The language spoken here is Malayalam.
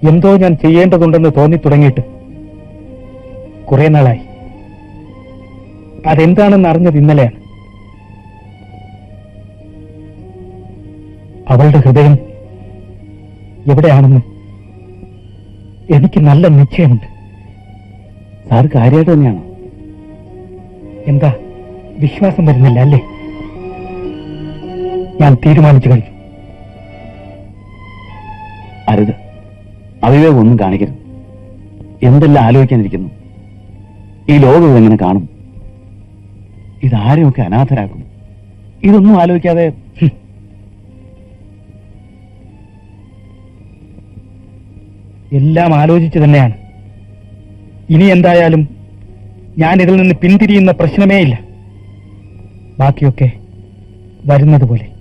എന്തോ ഞാൻ ചെയ്യേണ്ടതുണ്ടെന്ന് തോന്നി തുടങ്ങിയിട്ട് കുറെ നാളായി. അതെന്താണെന്ന് അറിഞ്ഞത് ഇന്നലെയാണ്. അവളുടെ ഹൃദയം എവിടെയാണെന്ന് എനിക്ക് നല്ല നിശ്ചയമുണ്ട്. സാറ് കാര്യമായിട്ട് തന്നെയാണോ? എന്താ വിശ്വാസം വരുന്നില്ല അല്ലേ? ഞാൻ തീരുമാനിച്ചു കഴിഞ്ഞു. അരുത്, അവിവേകം ഒന്നും കാണിക്കരുത്. എന്തെല്ലാം ആലോചിക്കാനിരിക്കുന്നു. ഈ ലോകം ഇതെങ്ങനെ കാണും? ഇതാരെയൊക്കെ അനാഥരാക്കും. ഇതൊന്നും ആലോചിക്കാതെ എല്ലാം ആലോചിച്ചു തന്നെയാണ്. ഇനി എന്തായാലും ഞാൻ ഇതിൽ നിന്ന് പിന്തിരിയുന്ന പ്രശ്നമേ ഇല്ല. ബാക്കിയൊക്കെ വരുന്നത് പോലെ.